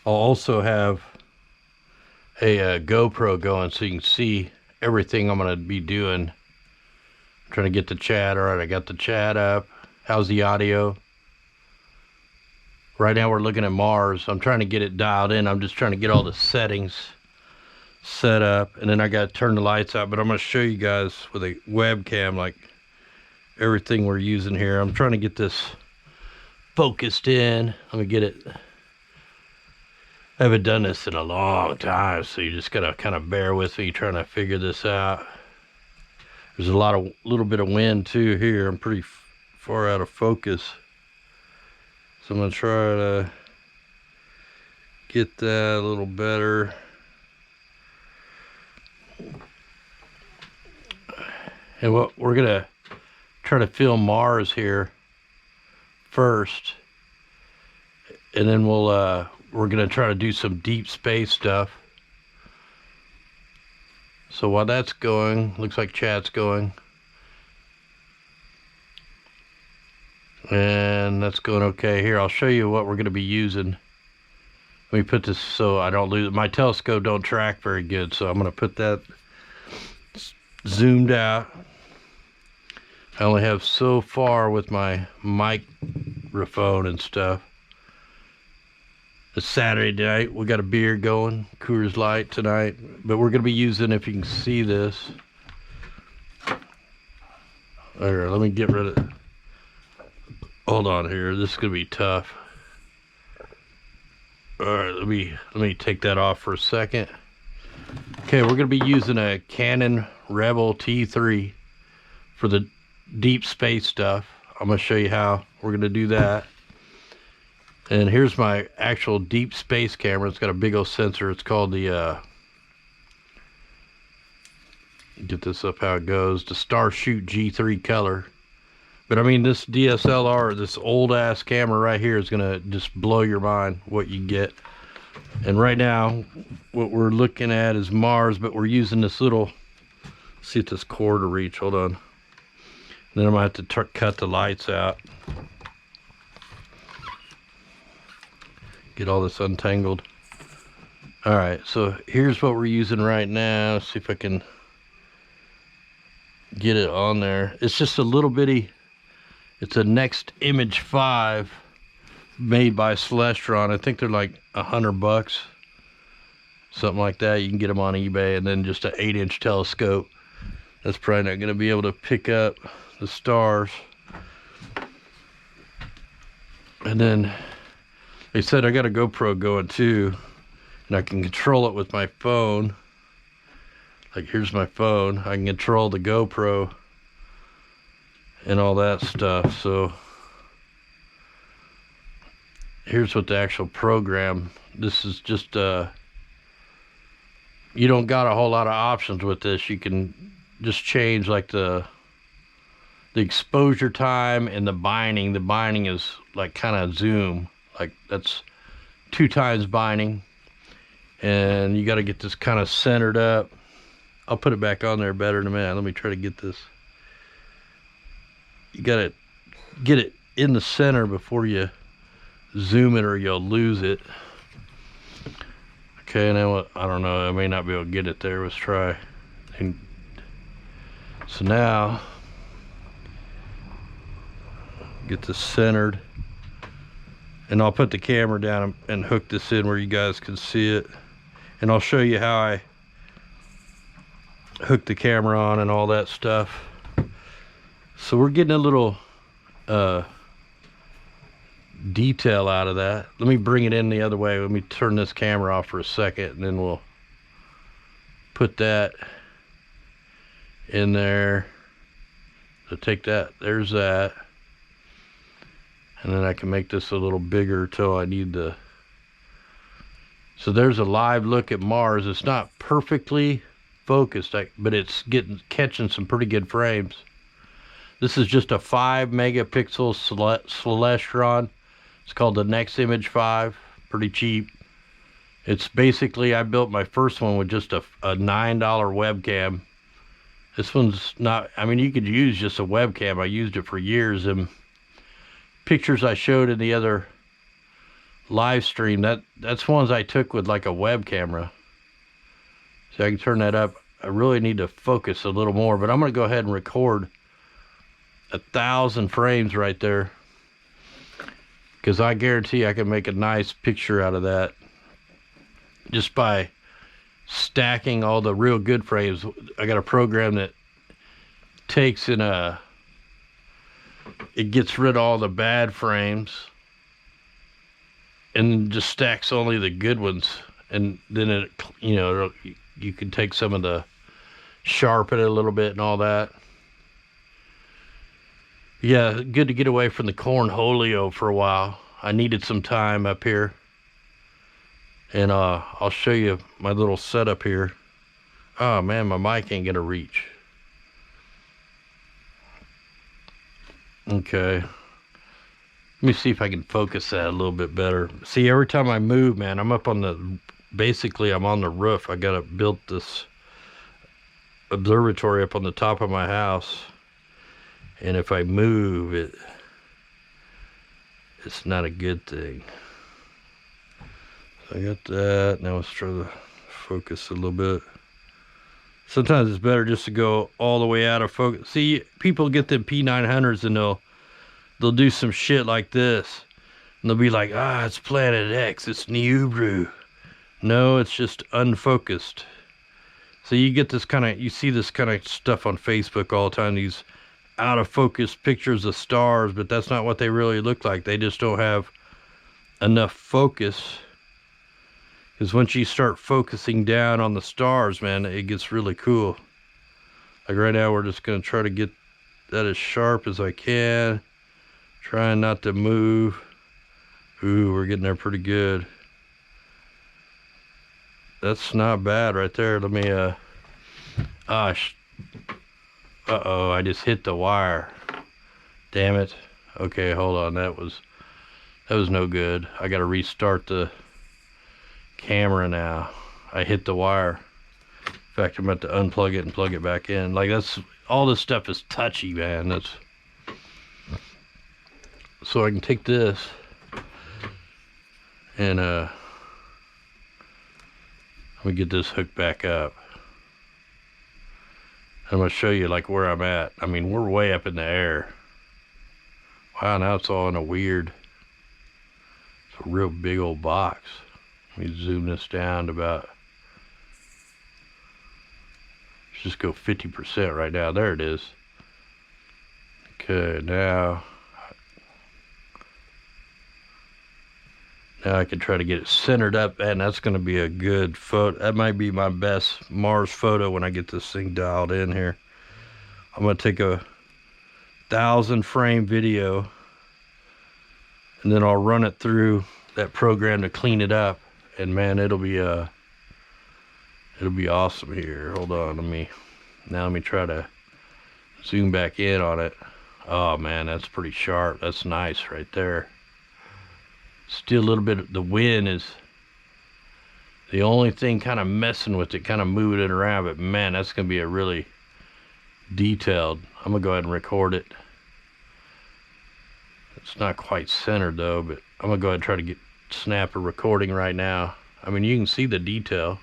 I'll also have a GoPro going so you can see everything I'm going to be doing. I'm trying to get the chat. All right, I got the chat up. How's the audio? Right now we're looking at Mars. I'm trying to get it dialed in. I'm just trying to get all the settings set up, and then I got to turn the lights out. But I'm going to show you guys with a webcam like everything we're using here. I'm trying to get this focused in. Let me get it. I haven't done this in a long time, so you just gotta kind of bear with me trying to figure this out. There's a little bit of wind too here. I'm pretty far out of focus, so I'm gonna try to get that a little better. And what we're gonna try to film Mars here first, and then we're gonna try to do some deep space stuff. So while that's going, looks like chat's going, and that's going okay. Here, I'll show you what we're gonna be using. Let me put this so I don't lose it. My telescope don't track very good, so I'm gonna put that zoomed out. I only have so far with my microphone and stuff. It's Saturday night. We got a beer going, Coors Light tonight, but we're gonna be using, if you can see this. All right, let me get rid of. Hold on here. This is gonna be tough. All right, let me take that off for a second. Okay, we're gonna be using a Canon Rebel T3 for the deep space stuff. I'm gonna show you how we're gonna do that. And here's my actual deep space camera. It's got a big old sensor. It's called the get this up how it goes, the Starshoot G3 color. But I mean, this DSLR, this old ass camera right here is gonna just blow your mind what you get. And right now what we're looking at is Mars, but we're using this little, see if this cord will reach. Hold on. Then I'm gonna have to cut the lights out. Get all this untangled. All right, so here's what we're using right now. Let's see if I can get it on there. It's just a little bitty, it's a Next Image 5 made by Celestron. I think they're like $100, something like that. You can get them on eBay. And then just an 8-inch telescope. That's probably not gonna be able to pick up the stars. And then they said I got a GoPro going too, and I can control it with my phone. Like, here's my phone. I can control the GoPro and all that stuff. So here's what the actual program. This is just you don't got a whole lot of options with this. You can just change like the exposure time and the binding. The binding is like kind of zoom. Like, that's 2 times binding, and you got to get this kind of centered up. I'll put it back on there better in a minute. Let me try to get this. You got to get it in the center before you zoom it, or you'll lose it. Okay, now I don't know, I may not be able to get it there. Let's try. And so now get this centered. And I'll put the camera down and hook this in where you guys can see it. And I'll show you how I hook the camera on and all that stuff. So we're getting a little detail out of that. Let me bring it in the other way. Let me turn this camera off for a second, and then we'll put that in there. So take that, there's that. And then I can make this a little bigger till I need the. So there's a live look at Mars. It's not perfectly focused, but it's catching some pretty good frames. This is just a 5 megapixel Celestron. It's called the Next Image 5. Pretty cheap. It's basically, I built my first one with just a $9 webcam. This one's not, I mean, you could use just a webcam. I used it for years, and pictures I showed in the other live stream. That's ones I took with like a web camera. So I can turn that up. I really need to focus a little more, but I'm gonna go ahead and record 1,000 frames right there, because I guarantee I can make a nice picture out of that just by stacking all the real good frames. I got a program that takes in it gets rid of all the bad frames and just stacks only the good ones, and then it, you know, you can take some of the, sharpen it a little bit and all that. Yeah, good to get away from the cornholio for a while. I needed some time up here, and I'll show you my little setup here. Oh man, my mic ain't gonna reach. Okay, let me see if I can focus that a little bit better. See, every time I move, man, I'm up on the, basically I'm on the roof. I gotta build this observatory up on the top of my house, and if I move it, it's not a good thing. So I got that. Now let's try to focus a little bit. Sometimes it's better just to go all the way out of focus. See, people get them P900s and they'll do some shit like this, and they'll be like, ah, it's Planet X, it's Nibiru. No, it's just unfocused. So you get this kind of, you see this kind of stuff on Facebook all the time, these out of focus pictures of stars, but that's not what they really look like. They just don't have enough focus. Because once you start focusing down on the stars, man, it gets really cool. Like right now, we're just going to try to get that as sharp as I can. Trying not to move. Ooh, we're getting there pretty good. That's not bad right there. Let me, uh-oh, I just hit the wire. Damn it. Okay, hold on. That was no good. I got to restart the camera now. I hit the wire. In fact, I'm about to unplug it and plug it back in. Like, that's, all this stuff is touchy, man. That's, so I can take this and let me get this hooked back up. I'm gonna show you like where I'm at. I mean, we're way up in the air. Wow, now it's all in a weird, it's a real big old box. Let me zoom this down to about, let's just go 50% right now. There it is. Okay, now I can try to get it centered up, and that's going to be a good photo. That might be my best Mars photo when I get this thing dialed in here. I'm going to take a 1,000 frame video, and then I'll run it through that program to clean it up. And man, it'll be awesome here. Hold on, let me try to zoom back in on it. Oh man, that's pretty sharp. That's nice right there. Still a little bit of the wind is the only thing kind of messing with it, kind of moving it around, but man, that's gonna be a really detailed. I'm gonna go ahead and record it. It's not quite centered though, but I'm gonna go ahead and try to snap a recording right now. I mean, you can see the detail.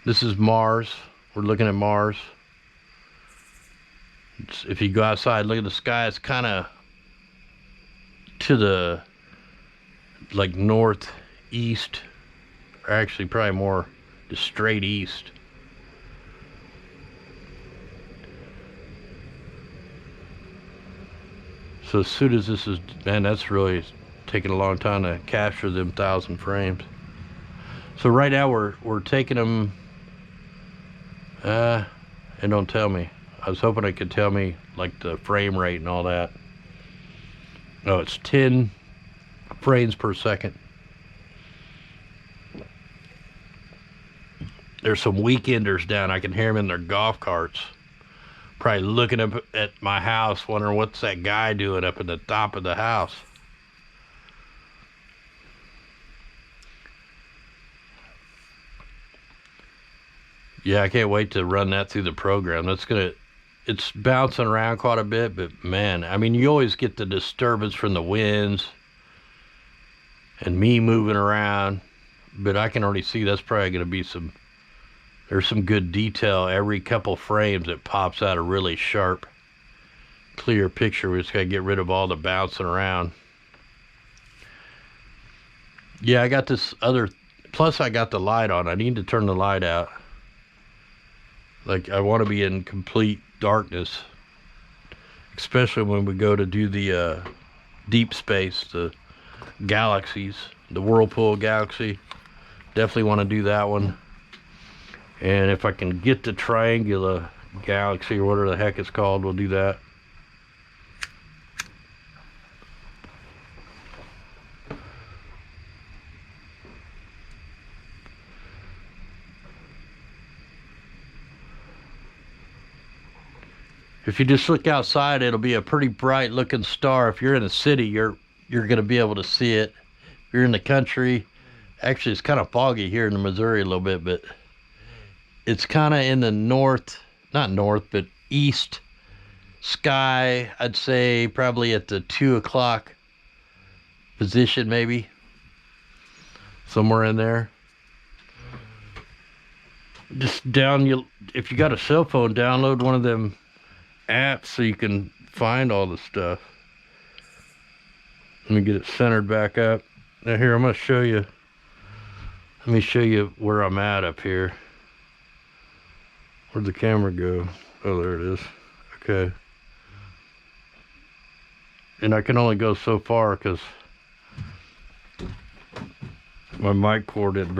This is Mars. We're looking at Mars. If you go outside, look at the sky, it's kind of to the like northeast, or actually probably more just straight east. So as soon as this is, man, that's really taking a long time to capture them 1,000 frames. So right now we're taking them, it don't tell me. I was hoping it could tell me like the frame rate and all that. No, it's 10 frames per second. There's some weekenders down. I can hear them in their golf carts, probably looking up at my house, wondering what's that guy doing up at the top of the house. Yeah, I can't wait to run that through the program. It's bouncing around quite a bit, but man, I mean, you always get the disturbance from the winds and me moving around, but I can already see that's probably going to be there's some good detail. Every couple frames it pops out a really sharp, clear picture. We just got to get rid of all the bouncing around. Yeah, I got this other, plus I got the light on. I need to turn the light out. Like, I want to be in complete darkness, especially when we go to do the deep space, the galaxies, the Whirlpool Galaxy. Definitely want to do that one. And if I can get the Triangular Galaxy, or whatever the heck it's called, we'll do that. If you just look outside, it'll be a pretty bright looking star. If you're in a city, you're going to be able to see it. If you're in the country, actually it's kind of foggy here in the Missouri a little bit, but it's kind of in the north, not north, but east sky. I'd say probably at the 2 o'clock position, maybe somewhere in there. Just if you got a cell phone, download one of them apps so you can find all the stuff. Let me get it centered back up. Now here, I'm going to show you. Let me show you where I'm at up here. Where'd the camera go? Oh, there it is. Okay. And I can only go so far because my mic cord didn't